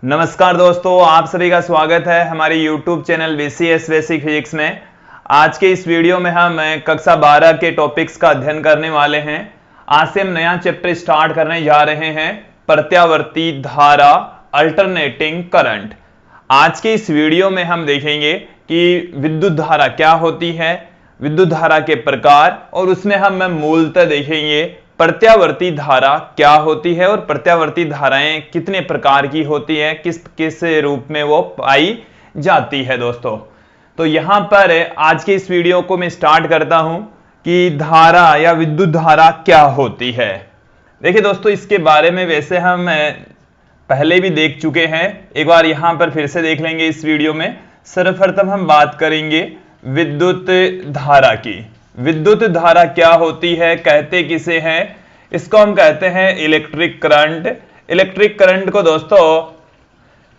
नमस्कार दोस्तों, आप सभी का स्वागत है हमारे YouTube channel BCS basic physics में। आज के इस वीडियो में हम कक्षा 12 के टॉपिक्स का अध्ययन करने वाले हैं। आज से हम नया चैप्टर स्टार्ट करने जा रहे हैं, प्रत्यावर्ती धारा, अल्टरनेटिंग करंट। आज के इस वीडियो में हम देखेंगे कि विद्युत धारा क्या होती है, विद्युत धारा के प्रकार, और उसमें हम मूलतः देखेंगे प्रत्यावर्ती धारा क्या होती है और प्रत्यावर्ती धाराएं कितने प्रकार की होती है, किस किस रूप में वो पाई जाती है दोस्तों। तो यहां पर आज के इस वीडियो को मैं स्टार्ट करता हूं कि धारा या विद्युत धारा क्या होती है। देखिए दोस्तों, इसके बारे में वैसे हम पहले भी देख चुके हैं, एक बार यहां पर फिर से देख लेंगे इस वीडियो में। सर्वप्रथम हम बात करेंगे विद्युत धारा की। विद्युत धारा क्या होती है, कहते किसे हैं? इसको हम कहते हैं इलेक्ट्रिक करंट। इलेक्ट्रिक करंट को दोस्तों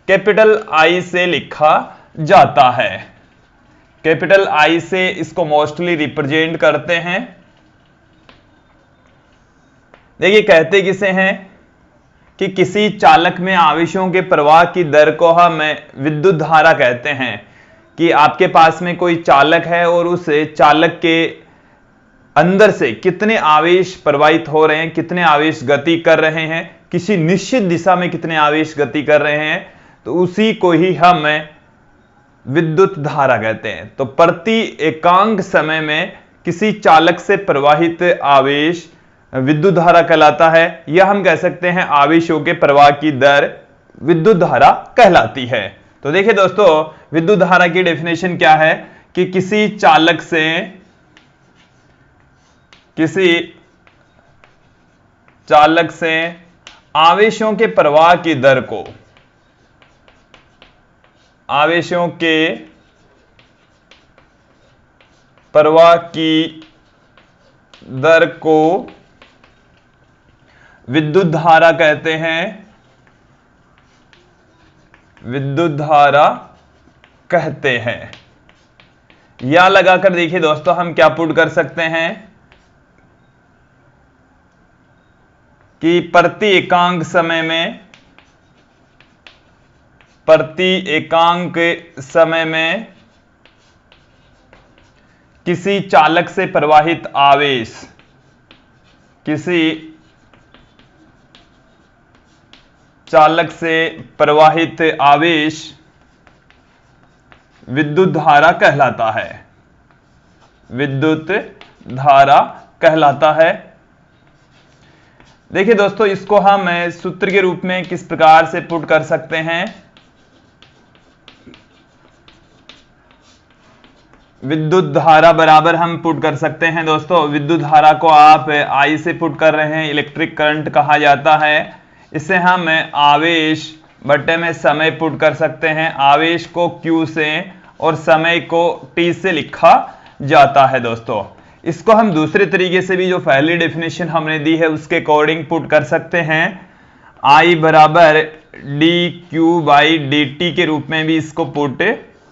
कैपिटल आई से लिखा जाता है। कैपिटल आई से इसको मोस्टली रिप्रेजेंट करते हैं। देखिए, कहते किसे हैं कि किसी चालक में आवेशों के प्रवाह की दर को हम विद्युत धारा कहते हैं। कि आपके पास में कोई चालक है और उस चालक के अंदर से कितने आवेश प्रवाहित हो रहे हैं, कितने आवेश गति कर रहे हैं, किसी निश्चित दिशा में कितने आवेश गति कर रहे हैं, तो उसी को ही हम विद्युत धारा कहते हैं। तो प्रति एकांक समय में किसी चालक से प्रवाहित आवेश विद्युत धारा कहलाता है, या हम कह सकते हैं आवेशों के प्रवाह की दर विद्युत धारा कहलाती है। तो देखिए दोस्तों, विद्युत धारा की डेफिनेशन क्या है कि किसी चालक से आवेशों के प्रवाह की दर को, आवेशों के प्रवाह की दर को विद्युत धारा कहते हैं, विद्युत धारा कहते हैं। या लगाकर देखिए दोस्तों, हम क्या पुट कर सकते हैं कि प्रति एकांक समय में किसी चालक से प्रवाहित आवेश, किसी चालक से प्रवाहित आवेश विद्युत धारा कहलाता है, विद्युत धारा कहलाता है। देखिए दोस्तों, इसको हम सूत्र के रूप में किस प्रकार से पुट कर सकते हैं। विद्युत धारा बराबर हम पुट कर सकते हैं दोस्तों, विद्युत धारा को आप आई से पुट कर रहे हैं, इलेक्ट्रिक करंट कहा जाता है। इसे हम आवेश बटे में समय पुट कर सकते हैं। आवेश को Q से और समय को T से लिखा जाता है दोस्तों। इसको हम दूसरे तरीके से भी, जो पहली डेफिनेशन हमने दी है उसके अकॉर्डिंग पुट कर सकते हैं। I बराबर dQ/dt के रूप में भी इसको पुट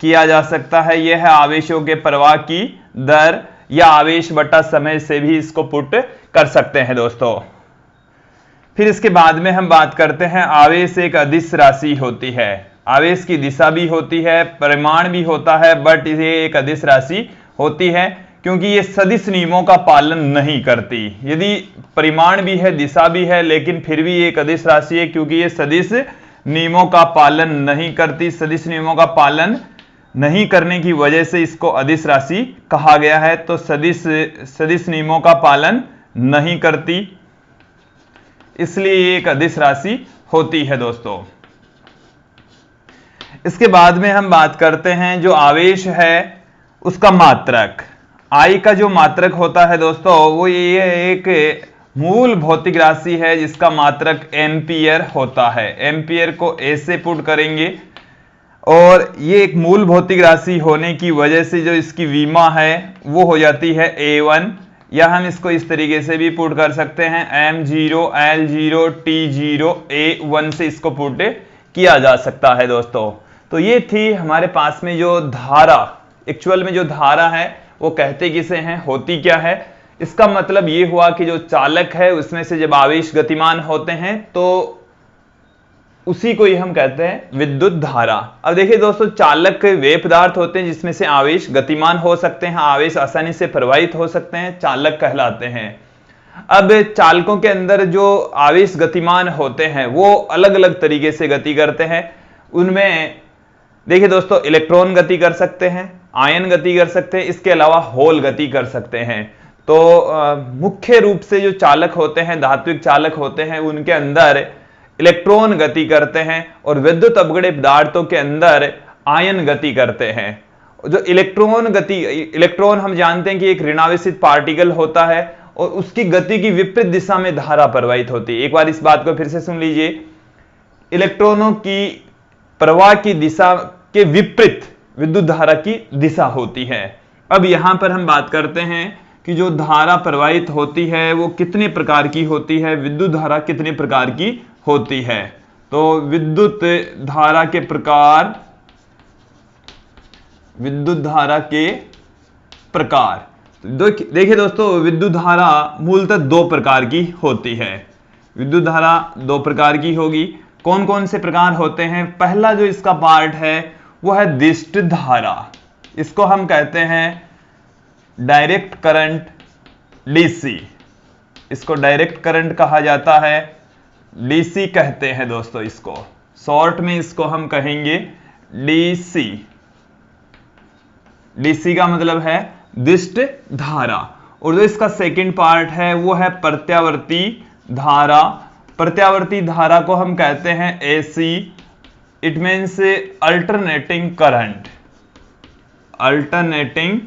किया जा सकता है। यह है आवेशों के प्रवाह की दर, या आवेश बटा समय से भी इसको पुट कर सकते हैं दोस्तों। फिर इसके बाद में हम बात करते हैं, आवेश एक अदिश राशि होती है। आवेश की दिशा भी होती है, परिमाण भी होता है, बट ये एक अदिश राशि होती है क्योंकि ये सदिश नियमों का पालन नहीं करती। यदि परिमाण भी है, दिशा भी है, लेकिन फिर भी एक अदिश राशि है क्योंकि ये सदिश नियमों का पालन नहीं करती। सदिश नियमों का पालन नहीं करने की वजह से इसको अदिश राशि कहा गया है। तो सदिश नियमों का पालन नहीं करती, इसलिए ये एक अदिश राशि होती है दोस्तों। इसके बाद में हम बात करते हैं जो आवेश है उसका मात्रक। आई का जो मात्रक होता है दोस्तों, वो ये एक मूल भौतिक राशि है जिसका मात्रक एम्पियर होता है। एम्पियर को ए से पुट करेंगे, और ये एक मूल भौतिक राशि होने की वजह से जो इसकी विमा है वो हो जाती है A1, या हम इसको इस तरीके से भी पुट कर सकते हैं M0 L0 T0 A1 से इसको पुट किया जा सकता है दोस्तों। तो ये थी हमारे पास में जो धारा, एक्चुअल में जो धारा है वो कहते किसे हैं, होती क्या है। इसका मतलब ये हुआ कि जो चालक है उसमें से जब आवेश गतिमान होते हैं तो उसी को ही हम कहते हैं विद्युत धारा। अब देखिए दोस्तों, चालक वे पदार्थ होते हैं जिसमें से आवेश गतिमान हो सकते हैं, आवेश आसानी से प्रवाहित हो सकते हैं, चालक कहलाते हैं। अब चालकों के अंदर जो आवेश गतिमान होते हैं वो अलग अलग तरीके से गति करते हैं। उनमें देखिए दोस्तों, इलेक्ट्रॉन गति कर सकते हैं, आयन गति कर सकते हैं, इसके अलावा होल गति कर सकते हैं। तो मुख्य रूप से जो चालक होते हैं, धात्विक चालक होते हैं, उनके अंदर इलेक्ट्रॉन गति करते हैं और विद्युत अपघट्य पदार्थों के अंदर आयन गति करते हैं। जो इलेक्ट्रॉन गति, इलेक्ट्रॉन हम जानते हैं कि एक ऋणावेशित पार्टिकल होता है और उसकी गति की विपरीत दिशा में धारा प्रवाहित होती है। एक बार इस बात को फिर से सुन लीजिए, इलेक्ट्रॉनों की प्रवाह की दिशा के विपरीत विद्युत धारा की दिशा होती है। अब यहां पर हम बात करते हैं कि जो धारा प्रवाहित होती है वो कितने प्रकार की होती है, विद्युत धारा कितने प्रकार की होती है। तो विद्युत धारा के प्रकार, विद्युत धारा के प्रकार, देखिए दोस्तों, विद्युत धारा मूलतः दो प्रकार की होती है। विद्युत धारा दो प्रकार की होगी। कौन कौन से प्रकार होते हैं? पहला जो इसका पार्ट है वो है दिष्ट धारा। इसको हम कहते हैं डायरेक्ट करंट, डीसी। इसको डायरेक्ट करंट कहा जाता है, डीसी कहते हैं दोस्तों। इसको शॉर्ट में इसको हम कहेंगे डीसी। डीसी का मतलब है दिष्ट धारा। और जो इसका सेकंड पार्ट है वो है प्रत्यावर्ती धारा। प्रत्यावर्ती धारा को हम कहते हैं AC. It means alternating current, alternating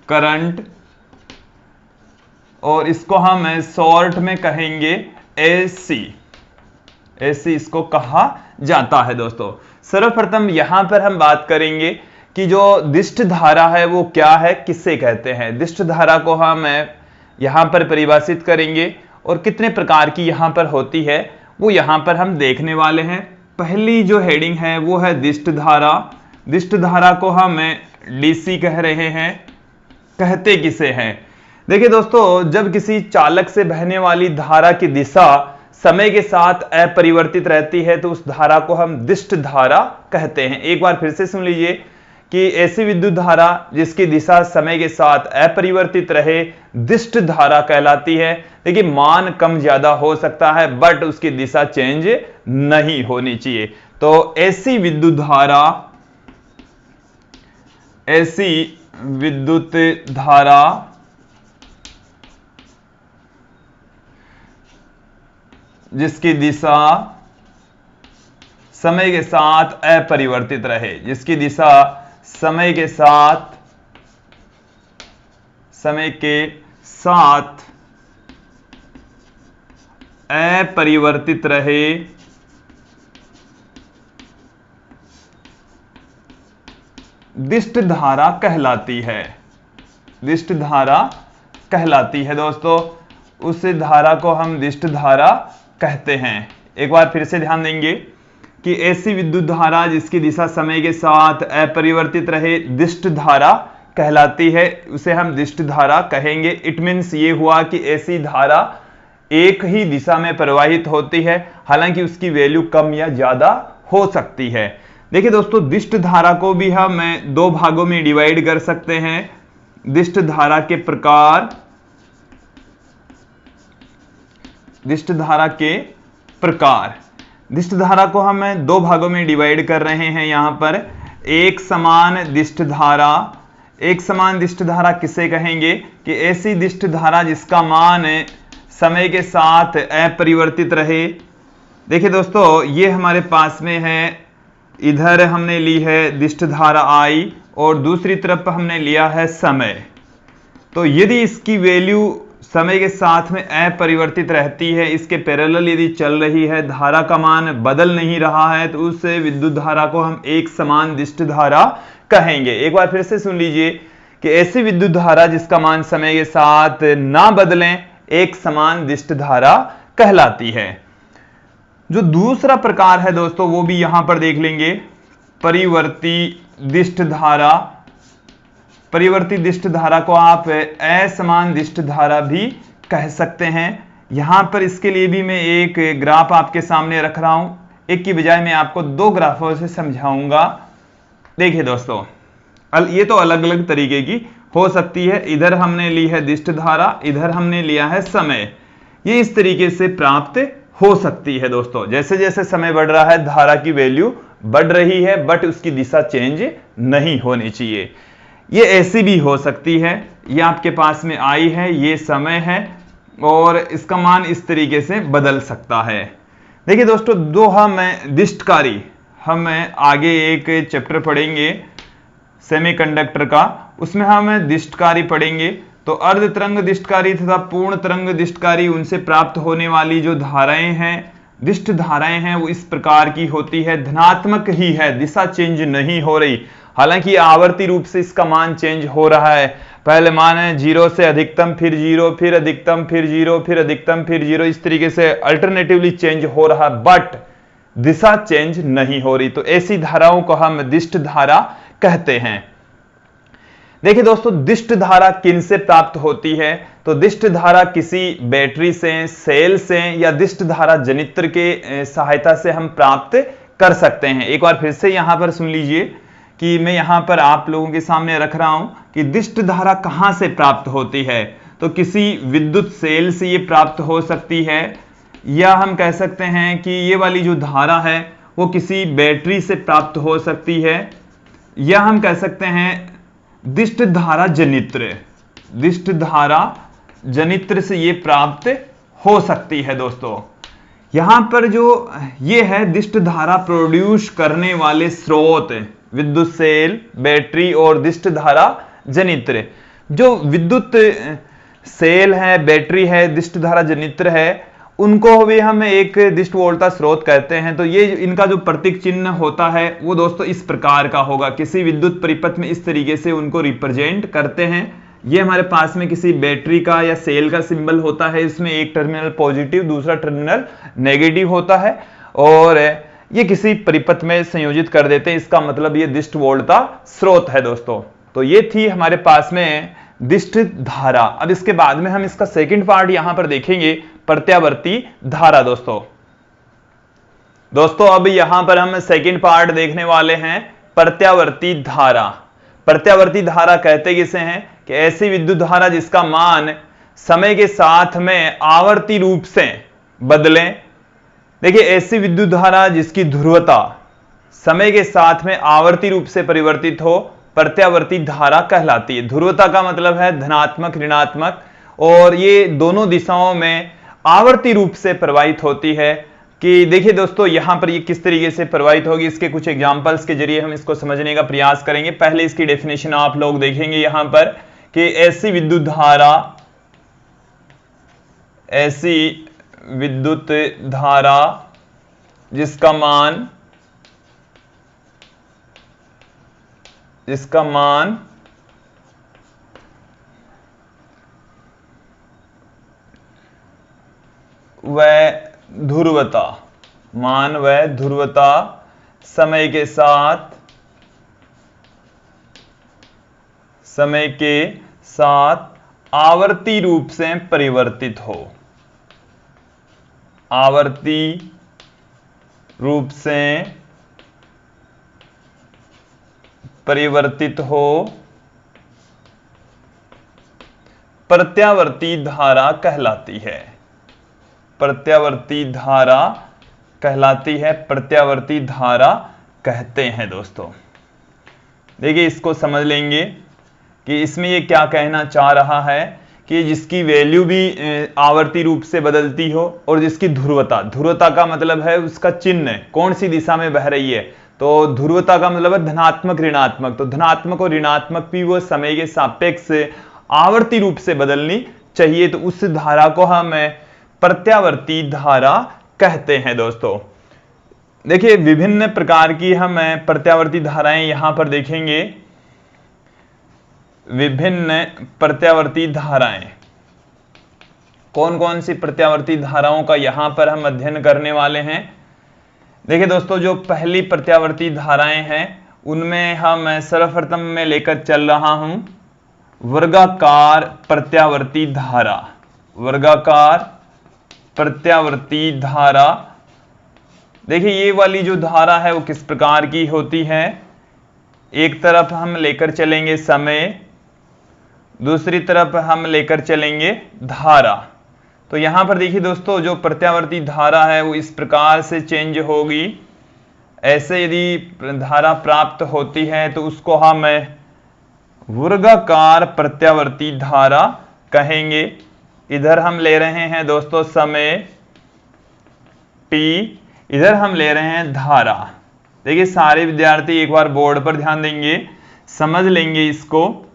current. और इसको हम शॉर्ट में कहेंगे एसी। एसी इसको कहा जाता है दोस्तों। सर्वप्रथम यहां पर हम बात करेंगे कि जो दिष्ट धारा है वो क्या है, किससे कहते हैं। दिष्ट धारा को हम यहां पर परिभाषित करेंगे और कितने प्रकार की यहां पर होती है वो यहां पर हम देखने वाले हैं। पहली जो हेडिंग है वो है दिष्ट धारा। दिष्ट धारा को हम डीसी कह रहे हैं। कहते किसे हैं? देखिए दोस्तों, जब किसी चालक से बहने वाली धारा की दिशा समय के साथ अपरिवर्तित रहती है तो उस धारा को हम दिष्ट धारा कहते हैं। एक बार फिर से सुन लीजिए कि ऐसी विद्युत धारा जिसकी दिशा समय के साथ अपरिवर्तित रहे दिष्ट धारा कहलाती है। देखिए, मान कम ज्यादा हो सकता है बट उसकी दिशा चेंज नहीं होनी चाहिए। तो ऐसी विद्युत धारा, ऐसी विद्युत धारा जिसकी दिशा समय के साथ अपरिवर्तित रहे, जिसकी दिशा समय के साथ अपरिवर्तित रहे, दिष्ट धारा कहलाती है। दिष्ट धारा कहलाती है दोस्तों। उस धारा को हम दिष्ट धारा कहते हैं। एक बार फिर से ध्यान देंगे कि ऐसी विद्युत धारा जिसकी दिशा समय के साथ अपरिवर्तित रहे दिष्ट धारा कहलाती है, उसे हम दिष्ट धारा कहेंगे। इट मीन्स ये हुआ कि ऐसी धारा एक ही दिशा में प्रवाहित होती है, हालांकि उसकी वैल्यू कम या ज्यादा हो सकती है। देखिए दोस्तों, दिष्ट धारा को भी हम दो भागों में डिवाइड कर सकते हैं। दिष्ट धारा के प्रकार, दिष्ट धारा के प्रकार। दिष्ट धारा को हम दो भागों में डिवाइड कर रहे हैं यहां पर। एक समान दिष्ट धारा। एक समान दिष्ट धारा किसे कहेंगे? कि ऐसी दिष्ट धारा जिसका मान समय के साथ अपरिवर्तित रहे। देखिए दोस्तों, ये हमारे पास में है, इधर हमने ली है दिष्ट धारा आई और दूसरी तरफ हमने लिया है समय। तो यदि इसकी वैल्यू समय के साथ में अपरिवर्तित रहती है, इसके पैरेलल यदि चल रही है, धारा का मान बदल नहीं रहा है, तो उस विद्युत धारा को हम एक समान दिष्ट धारा कहेंगे। एक बार फिर से सुन लीजिए कि ऐसी विद्युत धारा जिसका मान समय के साथ ना बदलें एक समान दिष्ट धारा कहलाती है। जो दूसरा प्रकार है दोस्तों वो भी यहां पर देख लेंगे, परिवर्ती दिष्ट धारा। परिवर्ती दिष्ट धारा को आप असमान दिष्ट धारा भी कह सकते हैं। यहां पर इसके लिए भी मैं एक ग्राफ आपके सामने रख रहा हूं। एक की बजाय मैं आपको दो ग्राफों से समझाऊंगा। देखिए दोस्तों, ये तो अलग अलग तरीके की हो सकती है। इधर हमने ली है दिष्ट धारा, इधर हमने लिया है समय। ये इस तरीके से प्राप्त हो सकती है दोस्तों। जैसे जैसे समय बढ़ रहा है धारा की वैल्यू बढ़ रही है, बट उसकी दिशा चेंज नहीं होनी चाहिए। ये ऐसी भी हो सकती है, ये आपके पास में आई है, ये समय है और इसका मान इस तरीके से बदल सकता है। देखिए दोस्तों, दो हम दिष्टकारी, हम आगे एक चैप्टर पढ़ेंगे सेमीकंडक्टर का, उसमें हम दिष्टकारी पढ़ेंगे। तो अर्ध तरंग दिष्टकारी तथा पूर्ण तरंग दिष्टकारी, उनसे प्राप्त होने वाली जो धाराएं हैं, दिष्ट धाराएं हैं, वो इस प्रकार की होती है, धनात्मक ही है, दिशा चेंज नहीं हो रही। हालांकि आवर्ती रूप से इसका मान चेंज हो रहा है। पहले मान है 0 से अधिकतम, फिर 0, फिर अधिकतम, फिर 0, फिर अधिकतम, फिर 0, इस तरीके से अल्टरनेटिवली चेंज हो रहा, बट दिशा चेंज नहीं हो रही। तो ऐसी धाराओं को हम दिष्ट धारा कहते हैं। देखिए दोस्तों, दिष्ट धारा किन से प्राप्त होती है? तो दिष्ट धारा किसी बैटरी से, सेल से या दिष्ट धारा जनित्र के सहायता से हम प्राप्त कर सकते हैं। एक बार फिर से यहां पर सुन लीजिए कि मैं यहां पर आप लोगों के सामने रख रहा हूं कि दिष्ट धारा कहां से प्राप्त होती है। तो किसी विद्युत सेल से ये प्राप्त हो सकती है, या हम कह सकते हैं कि ये वाली जो धारा है वो किसी बैटरी से प्राप्त हो सकती है, या हम कह सकते हैं दिष्ट धारा जनित्र, दिष्ट धारा जनित्र से ये प्राप्त हो सकती है। दोस्तों यहां पर जो ये है दिष्ट धारा प्रोड्यूस करने वाले स्रोत, विद्युत सेल, बैटरी और दिष्ट धारा जनित्र। जो विद्युत सेल है, बैटरी है, दिष्ट धारा जनित्र है, उनको भी हम एक दिष्ट वोल्टा स्रोत कहते हैं। तो ये इनका जो प्रतीक चिन्ह होता है वो दोस्तों इस प्रकार का होगा, किसी विद्युत परिपथ में इस तरीके से उनको रिप्रेजेंट करते हैं। ये हमारे पास में किसी बैटरी का या सेल का सिंबल होता है, इसमें एक टर्मिनल पॉजिटिव, दूसरा टर्मिनल नेगेटिव होता है, और ये किसी परिपथ में संयोजित कर देते हैं। इसका मतलब ये दिष्ट वोल्टा स्रोत है दोस्तों। तो ये थी हमारे पास में दिष्ट धारा। अब इसके बाद में हम इसका सेकंड पार्ट यहां पर देखेंगे, प्रत्यावर्ती धारा। दोस्तों अब यहां पर हम सेकंड पार्ट देखने वाले हैं, प्रत्यावर्ती धारा। प्रत्यावर्ती धारा कहते किसे हैं? कि ऐसी विद्युत धारा जिसका मान समय के साथ में आवर्ती रूप से बदले। देखिए, ऐसी विद्युत धारा जिसकी ध्रुवता समय के साथ में आवर्ती रूप से परिवर्तित हो, प्रत्यावर्ती धारा कहलाती है। ध्रुवता का मतलब है धनात्मक, ऋणात्मक, और ये दोनों दिशाओं में आवर्ती रूप से प्रवाहित होती है। कि देखिए दोस्तों, यहां पर ये किस तरीके से प्रवाहित होगी, इसके कुछ एग्जांपल्स के जरिए हम इसको समझने का प्रयास करेंगे। पहले इसकी डेफिनेशन आप लोग देखेंगे यहां पर कि ऐसी विद्युत धारा, ऐसी विद्युत धारा जिसका मान वह ध्रुवता, मान वह ध्रुवता समय के साथ आवर्ती रूप से परिवर्तित हो, आवर्ती रूप से परिवर्तित हो, प्रत्यावर्ती धारा कहलाती है। प्रत्यावर्ती धारा कहलाती है, प्रत्यावर्ती धारा कहते हैं दोस्तों। देखिए, इसको समझ लेंगे कि इसमें ये क्या कहना चाह रहा है कि जिसकी वैल्यू भी आवर्ती रूप से बदलती हो, और जिसकी ध्रुवता, ध्रुवता का मतलब है उसका चिन्ह कौन सी दिशा में बह रही है। तो ध्रुवता का मतलब है धनात्मक, ऋणात्मक। तो धनात्मक और ऋणात्मक भी वो समय के सापेक्ष आवर्ती रूप से बदलनी चाहिए। तो उस धारा को हम प्रत्यावर्ती धारा कहते हैं दोस्तों। देखिए, विभिन्न प्रकार की हम प्रत्यावर्ती धाराएं यहां पर देखेंगे। विभिन्न प्रत्यावर्ती धाराएं, कौन कौन सी प्रत्यावर्ती धाराओं का यहां पर हम अध्ययन करने वाले हैं। देखिए दोस्तों, जो पहली प्रत्यावर्ती धाराएं हैं उनमें हम सर्वप्रथम में लेकर चल रहा हूं वर्गाकार प्रत्यावर्ती धारा। वर्गाकार प्रत्यावर्ती धारा देखिए ये वाली जो धारा है वो किस प्रकार की होती है, एक तरफ हम लेकर चलेंगे समय, दूसरी तरफ हम लेकर चलेंगे धारा। तो यहां पर देखिए दोस्तों जो प्रत्यावर्ती धारा है वो इस प्रकार से चेंज होगी। ऐसे यदि धारा प्राप्त होती है तो उसको हम वर्गाकार प्रत्यावर्ती धारा कहेंगे। इधर हम ले रहे हैं दोस्तों समय t, इधर हम ले रहे हैं धारा। देखिए सारे विद्यार्थी एक बार बोर्ड पर ध्यान देंगे, समझ लेंगे इसको।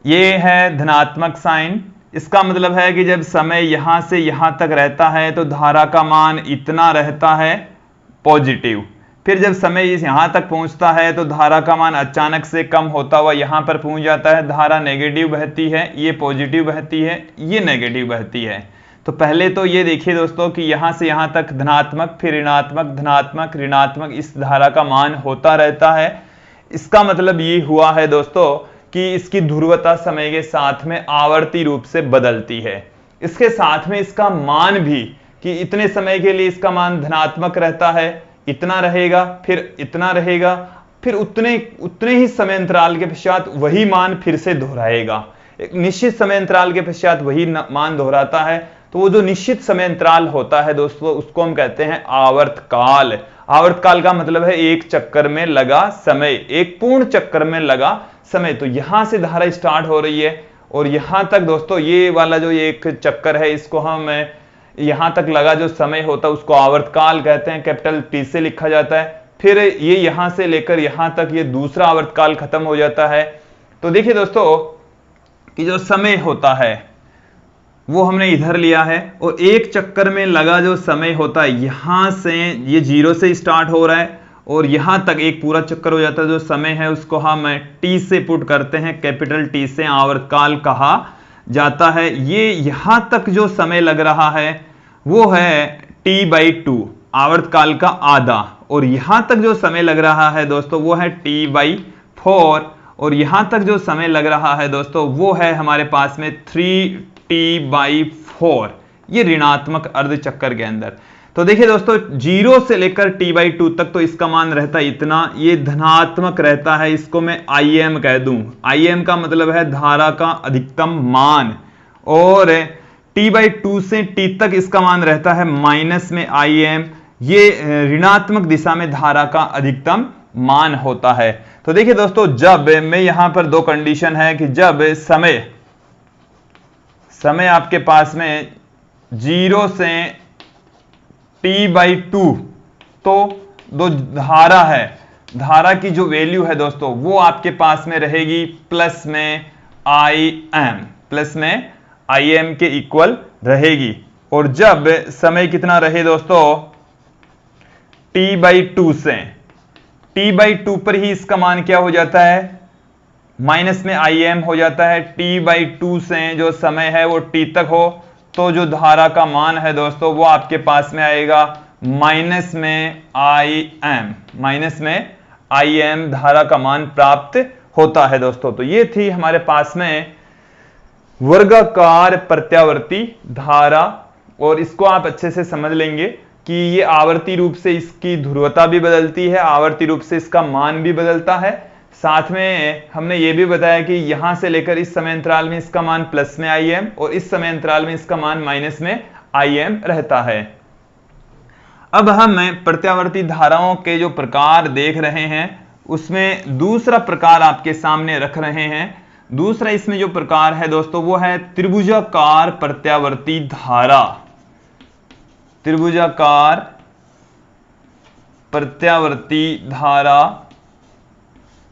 ये है धनात्मक साइन, इसका मतलब है कि जब समय यहां से यहां तक रहता है तो धारा का मान इतना रहता है पॉजिटिव। फिर जब समय यहां तक पहुंचता है तो धारा का मान अचानक से कम होता हुआ यहां पर पहुंच जाता है। धारा नेगेटिव बहती है, ये पॉजिटिव बहती है, ये नेगेटिव बहती है। तो पहले तो ये देखिए दोस्तों कि यहां से यहां तक धनात्मक, फिर ऋणात्मक, धनात्मक, ऋणात्मक, इस धारा का मान होता रहता है। इसका मतलब ये हुआ है दोस्तों कि इसकी ध्रुवता समय के साथ में आवर्ती रूप से बदलती है। इसके साथ में इसका मान भी कि इतने समय के लिए इसका मान धनात्मक रहता है, इतना रहेगा, फिर इतना रहेगा, फिर उतने ही समय अंतराल के पश्चात वही मान फिर से दोहराएगा। एक निश्चित समय अंतराल के पश्चात वही मान दोहराता है। तो वो जो निश्चित समय अंतराल होता है दोस्तों उसको हम कहते हैं आवर्तकाल। आवर्तकाल का मतलब है एक चक्कर में लगा समय, एक पूर्ण चक्कर में लगा समय। तो यहां से धारा स्टार्ट हो रही है और यहां तक दोस्तों ये वाला जो एक चक्कर है इसको हम यहां तक लगा जो समय होता है उसको आवर्तकाल कहते हैं, कैपिटल T से लिखा जाता है। फिर ये यहां से लेकर यहां तक ये दूसरा आवर्तकाल खत्म हो जाता है। तो देखिए दोस्तों कि जो समय होता है वो हमने इधर लिया है और एक चक्कर में लगा जो समय होता है यहां से ये 0 से स्टार्ट हो रहा है और यहां तक एक पूरा चक्कर हो जाता है। जो समय है उसको हम T से पुट करते हैं, कैपिटल T से आवर्तकाल कहा जाता है। ये यहां तक जो समय लग रहा है वो है T/2, आवर्तकाल का आधा, और यहां तक जो समय लग रहा है दोस्तों वो है T/4, और यहां तक जो समय लग रहा है दोस्तों वो है हमारे पास में 3T/4, ये ऋणात्मक अर्धचक्कर के अंदर। तो देखिए दोस्तों 0 से लेकर T/2 तक तो इसका मान रहता है इतना, ये धनात्मक रहता है, इसको मैं Im कह दूं। Im का मतलब है धारा का अधिकतम मान, और T/2 से T तक इसका मान रहता है माइनस में Im, ये ऋणात्मक दिशा में धारा का अधिकतम मान होता है। तो देखिए दोस्तों जब मैं यहां पर दो कंडीशन है कि जब समय आपके पास में 0 से T/2, तो दो धारा है, धारा की जो वैल्यू है दोस्तों वो आपके पास में रहेगी प्लस में Im, प्लस में Im के इक्वल रहेगी। और जब समय कितना रहे दोस्तों T/2 से, T/2 पर ही इसका मान क्या हो जाता है, माइनस में Im हो जाता है। T/2 से जो समय है वो T तक हो तो जो धारा का मान है दोस्तों वो आपके पास में आएगा माइनस में Im, माइनस में Im धारा का मान प्राप्त होता है दोस्तों। तो ये थी हमारे पास में वर्गाकार प्रत्यावर्ती धारा, और इसको आप अच्छे से समझ लेंगे कि ये आवर्ती रूप से इसकी ध्रुवता भी बदलती है, आवर्ती रूप से इसका मान भी बदलता है। साथ में हमने ये भी बताया कि यहां से लेकर इस समय अंतराल में इसका मान प्लस में Im और इस समय अंतराल में इसका मान माइनस में Im रहता है। अब हम प्रत्यावर्ती धाराओं के जो प्रकार देख रहे हैं उसमें दूसरा प्रकार आपके सामने रख रहे हैं। दूसरा इसमें जो प्रकार है दोस्तों वो है त्रिभुजाकार प्रत्यावर्ती धारा। त्रिभुजाकार प्रत्यावर्ती धारा,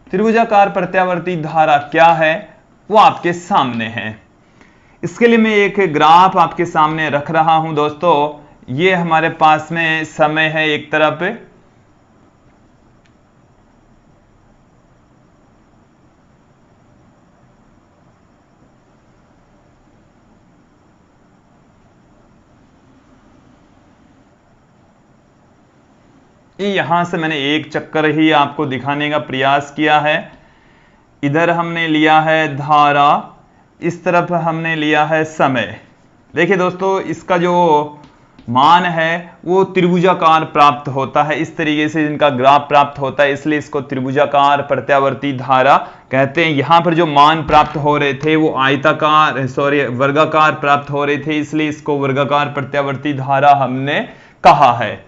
त्रिभुजाकार प्रत्यावर्ती धारा क्या है वो आपके सामने है। इसके लिए मैं एक ग्राफ आपके सामने रख रहा हूं दोस्तों। ये हमारे पास में समय है एक तरफ, यहां से मैंने एक चक्कर ही आपको दिखाने का प्रयास किया है। इधर हमने लिया है धारा, इस तरफ हमने लिया है समय। देखिए दोस्तों इसका जो मान है वो त्रिभुजाकार प्राप्त होता है। इस तरीके से इनका ग्राफ प्राप्त होता है, इसलिए इसको त्रिभुजाकार प्रत्यावर्ती धारा कहते हैं। यहां पर जो मान प्राप्त हो रहे थे वो आयताकार वर्गाकार प्राप्त हो रहे थे, इसलिए इसको वर्गाकार प्रत्यावर्ती धारा हमने कहा है।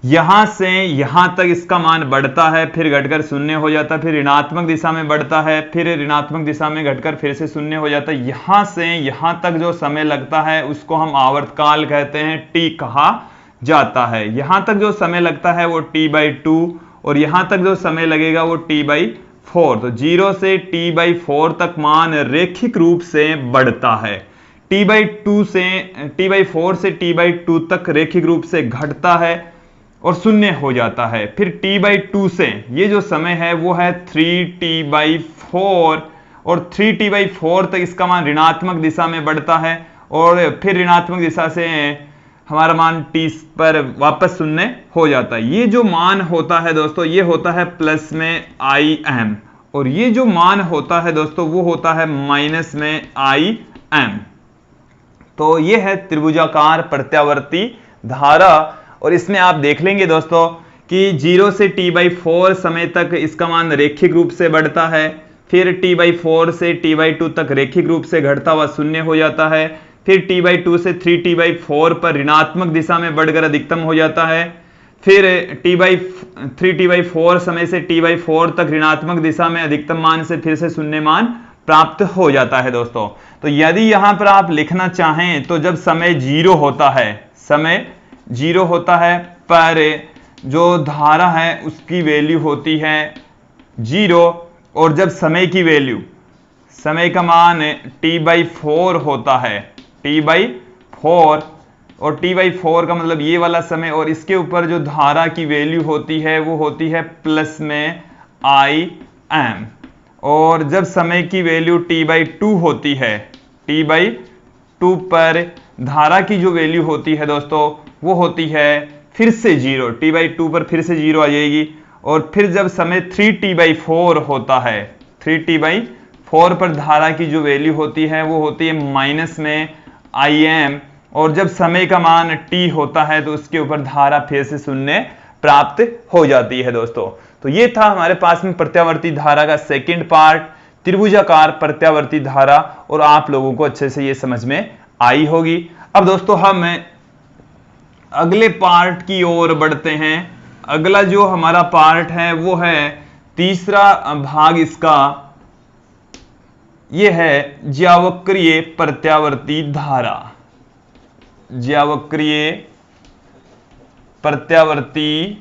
यहां से यहां तक इसका मान बढ़ता है, फिर घटकर शून्य हो जाता है, फिर ऋणात्मक दिशा में बढ़ता है, फिर ऋणात्मक दिशा में घटकर फिर से शून्य हो जाता है। यहां से यहां तक जो समय लगता है उसको हम आवर्तकाल कहते हैं, टी कहा जाता है। यहां तक जो समय लगता है वो t/2 और यहां तक जो समय लगेगा वो t/4। तो 0 से t/4 तक मान रेखिक रूप से बढ़ता है, t/4 से t/2 तक रेखिक रूप से घटता है और शून्य हो जाता है। फिर t/2 से ये जो समय है वो है 3t/4 और 3t/4 तक इसका मान ऋणात्मक दिशा में बढ़ता है और फिर ऋणात्मक दिशा से हमारा मान t पर वापस शून्य हो जाता है। ये जो मान होता है दोस्तों ये होता है प्लस में Im और ये जो मान होता है दोस्तों वो होता है माइनस में Im। तो ये है त्रिभुजाकार प्रत्यावर्ती धारा और इसमें आप देख लेंगे दोस्तों कि 0 से t/4 समय तक इसका मान रेखिक रूप से बढ़ता है, फिर t/4 से t/2 तक रेखिक रूप से घटता हुआ शून्य हो जाता है, फिर t/2 से 3t/4 पर ऋणात्मक दिशा में बढ़कर अधिकतम हो जाता है, फिर 3t/4 समय से t/4 तक ऋणात्मक दिशा में अधिकतम मान से फिर से शून्य मान प्राप्त हो जाता है दोस्तों। तो यदि यहां पर आप लिखना चाहें तो जब समय 0 होता है, समय 0 होता है पर जो धारा है उसकी वैल्यू होती है 0 और जब समय की वैल्यू, समय का मान t/4 होता है, t/4 और t/4 का मतलब ये वाला समय और इसके ऊपर जो धारा की वैल्यू होती है वो होती है प्लस में Im और जब समय की वैल्यू t/2 होती है, t/2 पर धारा की जो वैल्यू होती है दोस्तों वो होती है फिर से 0, t/2 पर फिर से 0 आ जाएगी और फिर जब समय 3t/4 होता है, 3t/4 पर धारा की जो वैल्यू होती है वो होती है माइनस में Im और जब समय का मान t होता है तो उसके ऊपर धारा फिर से शून्य प्राप्त हो जाती है दोस्तों। तो ये था हमारे पास में प्रत्यावर्ती धारा का सेकंड पार्ट, त्रिभुजाकार प्रत्यावर्ती धारा, और आप लोगों को अच्छे से ये समझ में आई होगी। अब दोस्तों हम अगले पार्ट की ओर बढ़ते हैं। अगला जो हमारा पार्ट है वो है तीसरा भाग इसका, ये है ज्यावक्रीय प्रत्यावर्ती धारा। ज्यावक्रीय प्रत्यावर्ती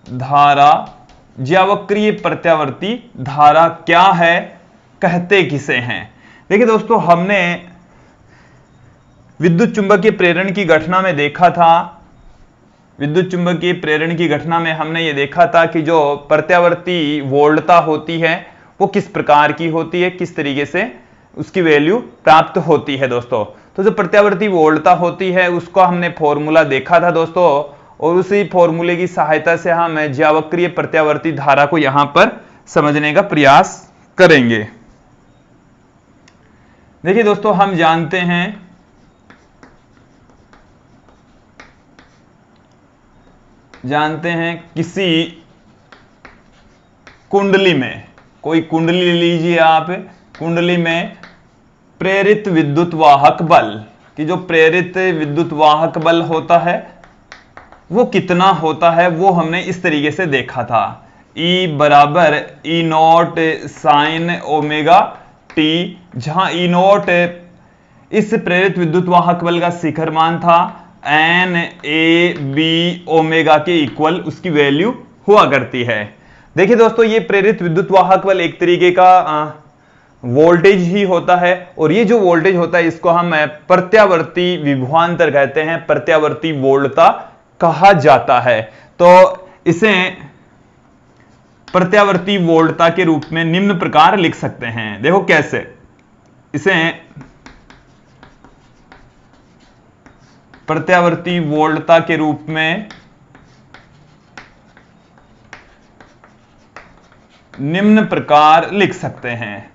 धारा। ज्यावक्रीय प्रत्यावर्ती धारा क्या है, कहते किसे हैं? देखिए दोस्तों, हमने विद्युत चुंबकीय प्रेरण की घटना में देखा था, विद्युत चुंबकीय प्रेरण की घटना में हमने ये देखा था कि जो प्रत्यावर्ती वोल्टता होती है वो किस प्रकार की होती है, किस तरीके से उसकी वैल्यू प्राप्त होती है दोस्तों। तो जो प्रत्यावर्ती वोल्टता होती है उसको हमने फॉर्मूला देखा था दोस्तों, और उसी फॉर्मूले की सहायता से हम ज्यावक्रीय प्रत्यावर्ती धारा को यहां पर समझने का प्रयास करेंगे। देखिए दोस्तों, हम जानते हैं किसी कुंडली में, कोई कुंडली लीजिए आप, कुंडली में प्रेरित विद्युत वाहक बल, कि जो प्रेरित विद्युत वाहक बल होता है वो कितना होता है वो हमने इस तरीके से देखा था। E बराबर E0 साइन ओमेगा टी, जहां E0 इस प्रेरित विद्युत वाहक बल का शिखर मान था, एन ए बी ओमेगा के इक्वल उसकी वैल्यू हुआ करती है। देखिए दोस्तों, ये प्रेरित विद्युत वाहक बल एक तरीके का वोल्टेज ही होता है, और ये जो वोल्टेज होता है इसको हम प्रत्यावर्ती विभवांतर कहते हैं, प्रत्यावर्ती वोल्टता कहा जाता है। तो इसे प्रत्यावर्ती वोल्टता के रूप में निम्न प्रकार लिख सकते हैं। देखो कैसे, इसे प्रत्यावर्ती वोल्टता के रूप में निम्न प्रकार लिख सकते हैं,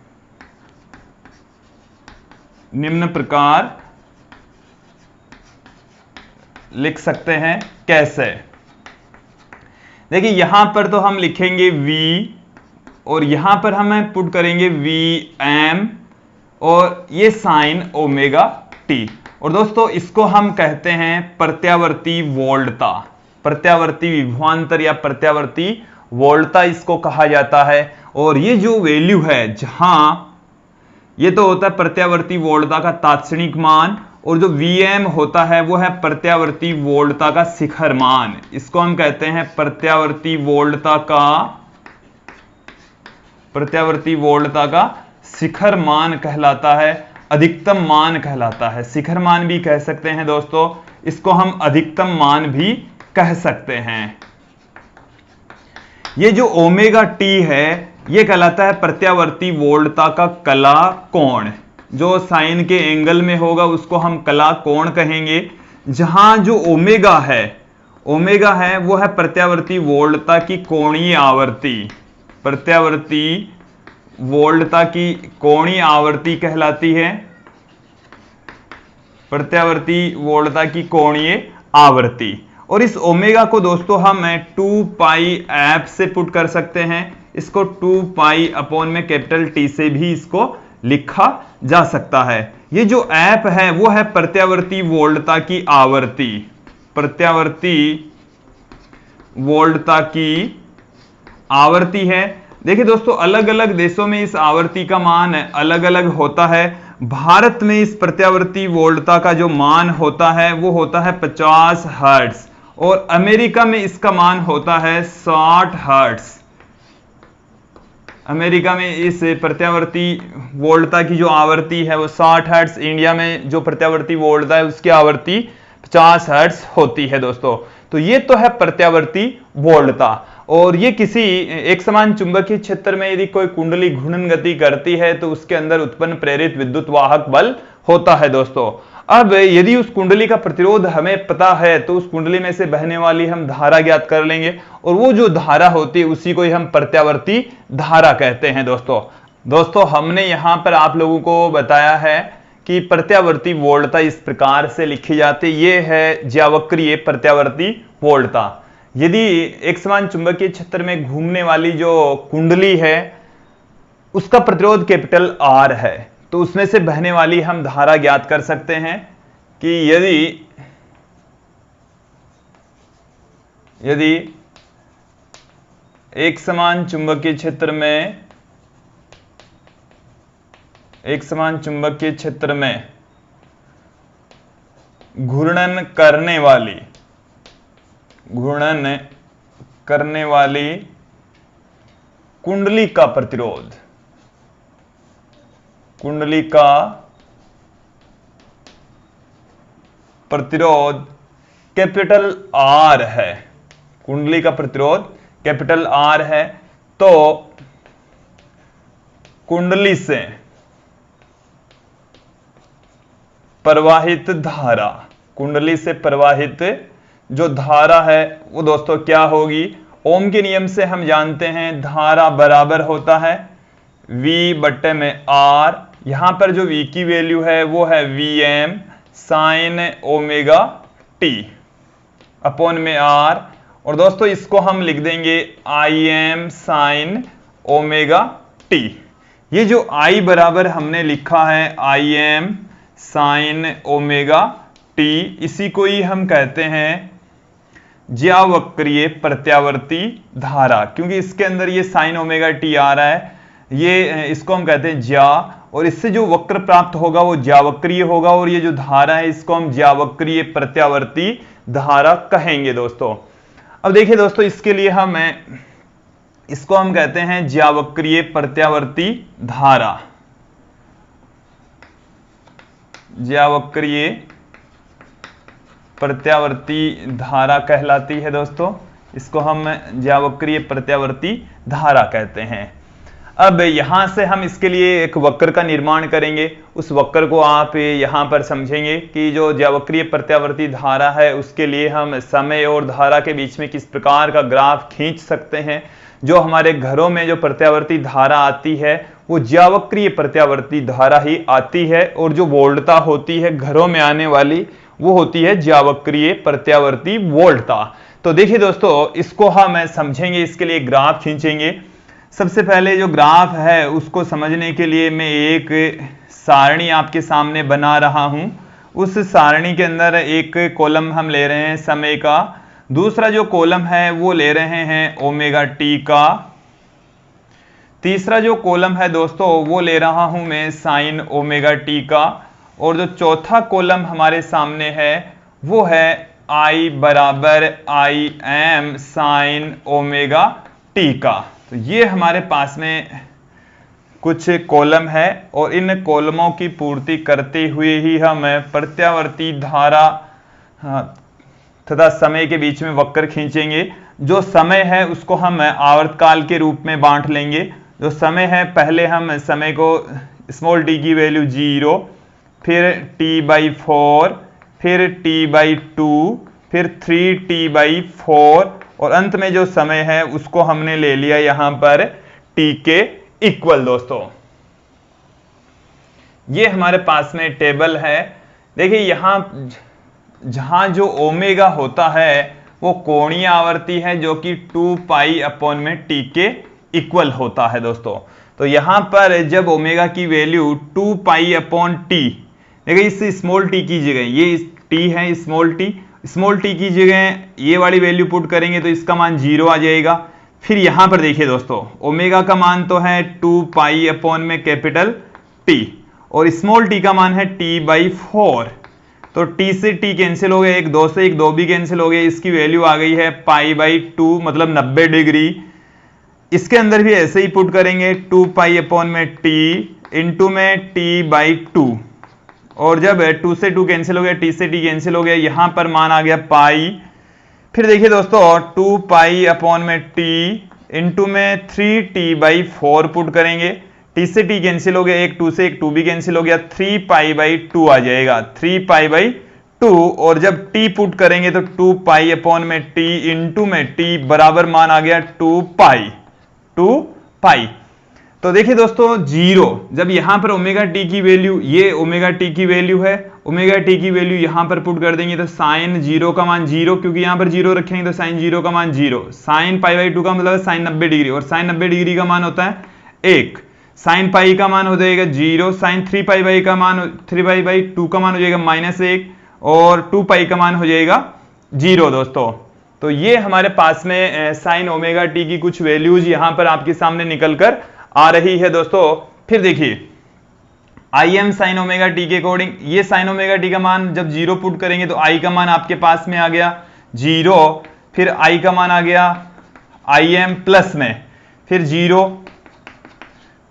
निम्न प्रकार लिख सकते हैं कैसे। देखिए यहां पर तो हम लिखेंगे V और यहां पर हम पुट करेंगे Vm और ये साइन ओमेगा टी। और दोस्तों इसको हम कहते हैं प्रत्यावर्ती वोल्टता, प्रत्यावर्ती विभवांतर या प्रत्यावर्ती वोल्टता इसको कहा जाता है। और ये जो वैल्यू है, जहां ये तो होता है प्रत्यावर्ती वोल्टता का तात्क्षणिक मान, और जो Vm होता है वो है प्रत्यावर्ती वोल्टता का शिखर मान। इसको हम कहते हैं प्रत्यावर्ती वोल्टता का शिखर मान कहलाता है, अधिकतम मान कहलाता है। शिखर मान भी कह सकते हैं दोस्तों, इसको हम अधिकतम मान भी कह सकते हैं। ये जो ओमेगा टी है ये कहलाता है प्रत्यावर्ती वोल्टता का कला कोण। जो साइन के एंगल में होगा उसको हम कला कोण कहेंगे। जहां जो ओमेगा है वो है प्रत्यावर्ती वोल्टता की कोणीय आवर्ती, प्रत्यावर्ती वोल्टता की कोणीय आवर्ती कहलाती है, प्रत्यावर्ती वोल्टता की कोणीय आवर्ती। और इस ओमेगा को दोस्तों हम 2 पाई एफ से पुट कर सकते हैं। इसको 2 पाई अपॉन में कैपिटल टी से भी इसको लिखा जा सकता है। ये जो एफ है वो है प्रत्यावर्ती वोल्टता की आवर्ती, प्रत्यावर्ती वोल्टता की आवर्ती है। देखिए दोस्तों अलग अलग देशों में इस आवर्ती का मान अलग अलग होता है। भारत में इस प्रत्यावर्ती वोल्टता का जो मान होता है वो होता है 50 हर्ट्ज, और अमेरिका में इसका मान होता है 60 हर्ट्ज। अमेरिका में इस प्रत्यावर्ती वोल्टता की जो आवर्ती है वो 60 हर्ट्ज, इंडिया में जो प्रत्यावर्ती वोल्टता है उसकी आवर्ती 50 हर्ट्ज होती है दोस्तों। तो ये तो है प्रत्यावर्ती वोल्टता। और ये किसी एक समान चुंबकीय क्षेत्र में यदि कोई कुंडली घूर्णन गति करती है तो उसके अंदर उत्पन्न प्रेरित विद्युत वाहक बल होता है दोस्तों। अब यदि उस कुंडली का प्रतिरोध हमें पता है तो उस कुंडली में से बहने वाली हम धारा ज्ञात कर लेंगे, और वो जो धारा होती है उसी को ही हम प्रत्यावर्ती धारा कहते हैं दोस्तों हमने यहां पर आप लोगों को बताया है कि प्रत्यावर्ती वोल्टता इस प्रकार से लिखी जाती है। ये है ज्यावक्रीय प्रत्यावर्ती वोल्टता। यदि एक समान चुंबकीय क्षेत्र में घूमने वाली जो कुंडली है उसका प्रतिरोध कैपिटल R है, तो उसमें से बहने वाली हम धारा ज्ञात कर सकते हैं कि यदि एक समान चुंबकीय क्षेत्र में घूर्णन करने वाली कुंडली का प्रतिरोध कैपिटल R है, कुंडली का प्रतिरोध कैपिटल R है, तो कुंडली से प्रवाहित जो धारा है वो दोस्तों क्या होगी। ओम के नियम से हम जानते हैं धारा बराबर होता है V बट्टे में R। यहां पर जो V की वैल्यू है वो है Vm sine omega T upon में R, और दोस्तों इसको हम लिख देंगे Im साइन ओमेगा टी। ये जो I बराबर हमने लिखा है Im साइन ओमेगा टी, इसी को ही हम कहते हैं ज्यावक्रीय प्रत्यावर्ती धारा, क्योंकि इसके अंदर ये साइन ओमेगा टी आ रहा है, ये इसको हम कहते हैं ज्या, और इससे जो वक्र प्राप्त होगा वो ज्यावक्रीय होगा, और ये जो धारा है इसको हम ज्यावक्रीय प्रत्यावर्ती धारा कहेंगे दोस्तों। अब देखिए दोस्तों इसके लिए इसको हम कहते हैं ज्यावक्रीय प्रत्यावर्ती धारा, ज्यावक्रीय प्रत्यावर्ती धारा कहलाती है दोस्तों। इसको हम ज्यावक्रीय प्रत्यावर्ती धारा कहते हैं। अब यहां से हम इसके लिए एक वक्र का निर्माण करेंगे। उस वक्र को आप यहां पर समझेंगे कि जो ज्यावक्रीय प्रत्यावर्ती धारा है उसके लिए हम समय और धारा के बीच में किस प्रकार का ग्राफ खींच सकते हैं। जो हमारे घरों में जो प्रत्यावर्ती धारा आती है वो ज्यावक्रीय प्रत्यावर्ती धारा ही आती है, और जो वोल्टता होती है घरों में आने वाली वो होती है ज्यावक्रिय प्रत्यावर्ती वोल्टता। तो देखिए दोस्तों, इसको हम समझेंगे, इसके लिए ग्राफ खींचेंगे। सबसे पहले जो ग्राफ है उसको समझने के लिए मैं एक सारणी आपके सामने बना रहा हूं। उस सारणी के अंदर एक कॉलम हम ले रहे हैं समय का, दूसरा जो कॉलम है वो ले रहे हैं ओमेगा टी का, तीसरा जो कॉलम है दोस्तों वो ले रहा हूं मैं साइन ओमेगा टी का, और जो चौथा कॉलम हमारे सामने है वो है I बराबर I am sine omega T का। तो ये हमारे पास में कुछ कॉलम है और इन कॉलमों की पूर्ति करते हुए ही हम प्रत्यावर्ती धारा तथा समय के बीच में वक्र खींचेंगे। जो समय है उसको हम आवर्तकाल के रूप में बांट लेंगे। जो समय है, पहले हम समय को स्मॉल टी की वैल्यू 0, फिर t/4, फिर t/2, फिर 3t/4 और अंत में जो समय है उसको हमने ले लिया यहां पर t के इक्वल। दोस्तों ये हमारे पास में टेबल है। देखिए यहां जहां जो ओमेगा होता है वो कोणीय आवर्ती है जो कि 2π/t के इक्वल होता है दोस्तों। तो यहां पर जब ओमेगा की वैल्यू 2π/t, देखिए इस स्मॉल टी की जगह, ये टी है स्मॉल टी की जगह ये वाली वैल्यू पुट करेंगे तो इसका मान 0 आ जाएगा। फिर यहां पर देखिए दोस्तों, ओमेगा का मान तो है 2π/कैपिटल टी और स्मॉल टी का मान है t/4। तो t से t कैंसिल हो गया, एक 2 से एक 2 भी कैंसिल हो गया, इसकी वैल्यू आ गई है π/2 मतलब 90 डिग्री। इसके अंदर भी ऐसे ही पुट करेंगे 2π/t इंटू में t/2 और जब 2 से 2 कैंसिल हो गया, t से t कैंसिल हो गया, यहां पर मान आ गया पाई। फिर देखिए दोस्तों 2π/t इंटू में 3t/4 पुट करेंगे, t से t कैंसिल हो गया, एक 2 से एक 2 भी कैंसिल हो गया, 3π/2 आ जाएगा, 3π/2 और जब t पुट करेंगे तो 2π/t इंटू में t बराबर मान आ गया 2π। तो देखिए दोस्तों 0, जब यहां पर ओमेगा टी की वैल्यू, ये ओमेगा टी की वैल्यू है, ओमेगा टी की वैल्यू यहां पर पुट कर देंगे तो साइन 0 का मान 0, क्योंकि यहां पर 0 रखेंगे तो साइन 0 का मान 0, साइन π/2 का मतलब है साइन 90 डिग्री और साइन 90 डिग्री का मान होता है 1, साइन पाई का मान हो जाएगा 0, साइन 3π/2 का मान हो जाएगा -1 और 2π का मान हो जाएगा 0 दोस्तों। तो ये हमारे पास में साइन ओमेगा टी की कुछ वैल्यूज यहां पर आपके सामने निकल कर आ रही है दोस्तों। फिर देखिए I am sine omega T के अकॉर्डिंग, ये साइन ओमेगा टी का मान जब 0 पुट करेंगे तो आई का मान आपके पास में आ गया 0, फिर आई का मान आ गया आई एम प्लस में फिर 0,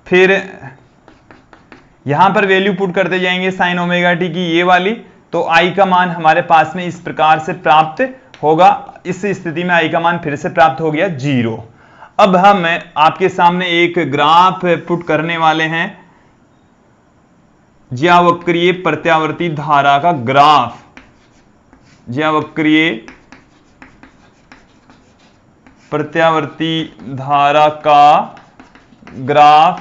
फिर यहां पर वैल्यू पुट करते जाएंगे साइन ओमेगा टी की ये वाली, तो आई का मान हमारे पास में इस प्रकार से प्राप्त होगा। इस स्थिति में आई का मान फिर से प्राप्त हो गया 0। अब हम आपके सामने एक ग्राफ पुट करने वाले हैं, ज्यावक्रिय प्रत्यावर्ती धारा का ग्राफ, ज्यावक्रिय प्रत्यावर्ती धारा का ग्राफ।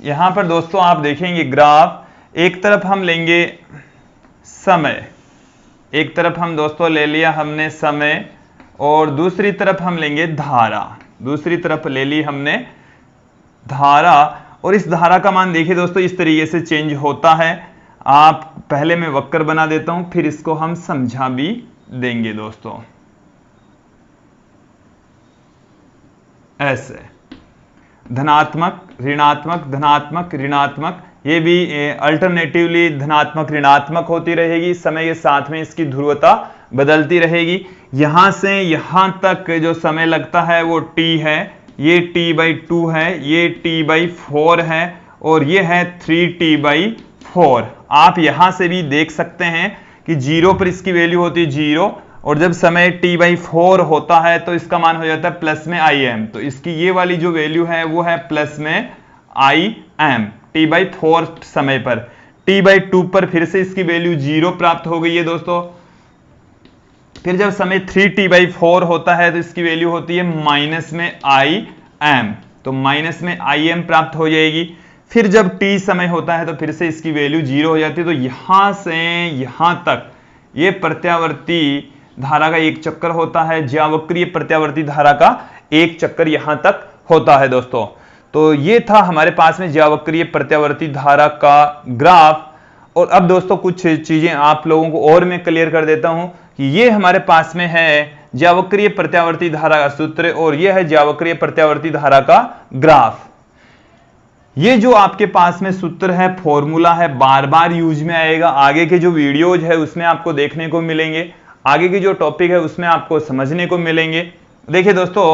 यहां पर दोस्तों आप देखेंगे ग्राफ, एक तरफ हम लेंगे समय, एक तरफ हम दोस्तों ले लिया हमने समय और दूसरी तरफ हम लेंगे धारा, दूसरी तरफ ले ली हमने धारा। और इस धारा का मान देखिए दोस्तों इस तरीके से चेंज होता है। आप पहले मैं वक्र बना देता हूं फिर इसको हम समझा भी देंगे दोस्तों। ऐसे धनात्मक ऋणात्मक धनात्मक ऋणात्मक, ये भी अल्टरनेटिवली धनात्मक ऋणात्मक होती रहेगी, समय के साथ में इसकी ध्रुवता बदलती रहेगी। यहां से यहां तक जो समय लगता है वो t है, ये t/2 है, ये t/4 है और ये है 3t/4। आप यहां से भी देख सकते हैं कि 0 पर इसकी वैल्यू होती है 0 और जब समय t/4 होता है तो इसका मान हो जाता है प्लस में im। तो इसकी ये वाली जो वैल्यू है वो है प्लस में im t/4 समय पर। t/2 पर फिर से इसकी वैल्यू 0 प्राप्त हो गई है दोस्तों। फिर जब समय 3t/4 होता है तो इसकी वैल्यू होती है माइनस में im, तो माइनस में im प्राप्त हो जाएगी। फिर जब t समय होता है तो फिर से इसकी वैल्यू 0 हो जाती है। तो यहां से यहां तक ये प्रत्यावर्ती धारा का एक चक्कर होता है, ज्यावक्रीय प्रत्यावर्ती धारा का एक चक्कर यहां तक होता है दोस्तों। तो ये था हमारे पास में ज्यावक्रीय प्रत्यावर्ती धारा का ग्राफ। और अब दोस्तों कुछ चीजें आप लोगों को और मैं क्लियर कर देता हूं कि ये हमारे पास में है ज्यावक्रीय प्रत्यावर्ती धारा का सूत्र और ये है ज्यावक्रीय प्रत्यावर्ती धारा का ग्राफ। ये जो आपके पास में सूत्र है, फॉर्मूला है, बार बार यूज में आएगा। आगे के जो वीडियोज है उसमें आपको देखने को मिलेंगे, आगे की जो टॉपिक है उसमें आपको समझने को मिलेंगे। देखिए दोस्तों,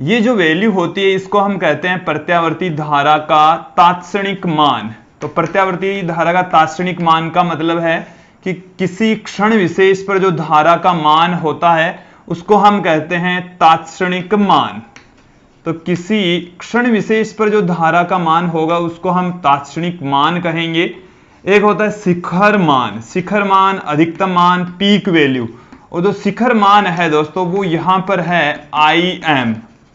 ये जो वैल्यू होती है इसको हम कहते हैं प्रत्यावर्ती धारा का तात्क्षणिक मान। तो प्रत्यावर्ती धारा का तात्क्षणिक मान का मतलब है कि किसी क्षण विशेष पर जो धारा का मान होता है उसको हम कहते हैं तात्क्षणिक मान। तो किसी क्षण विशेष पर जो धारा का मान होगा उसको हम तात्क्षणिक मान कहेंगे। एक होता है शिखर मान, शिखर मान, अधिकतम मान, पीक वैल्यू। और जो शिखर मान है दोस्तों वो यहां पर है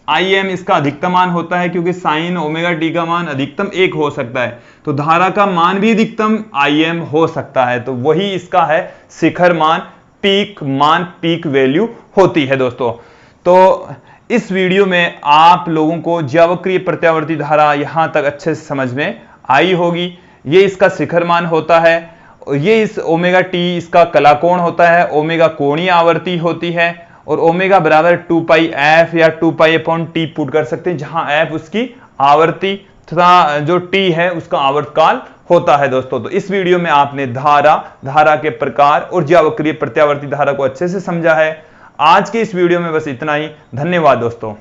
IM इसका अधिकतम मान होता है क्योंकि साइन ओमेगा टी का मान अधिकतम 1 हो सकता है, तो धारा का मान भी अधिकतम IM हो सकता है। तो वही इसका है शिखर मान, पीक वैल्यू होती है दोस्तों। तो इस वीडियो में आप लोगों को ज्यावक्रीय प्रत्यावर्ती धारा यहां तक अच्छे से समझ में आई होगी। ये इसका शिखर मान होता है, ये इस ओमेगा टी इसका कलाकोण होता है, ओमेगा कोणीय आवर्ती होती है और ओमेगा बराबर 2πf या 2π/t पुट कर सकते हैं, जहां f उसकी आवर्ती तथा जो t है उसका आवर्तकाल होता है दोस्तों। तो इस वीडियो में आपने धारा के प्रकार और ज्यावक्रीय प्रत्यावर्ती धारा को अच्छे से समझा है। आज के इस वीडियो में बस इतना ही। धन्यवाद दोस्तों।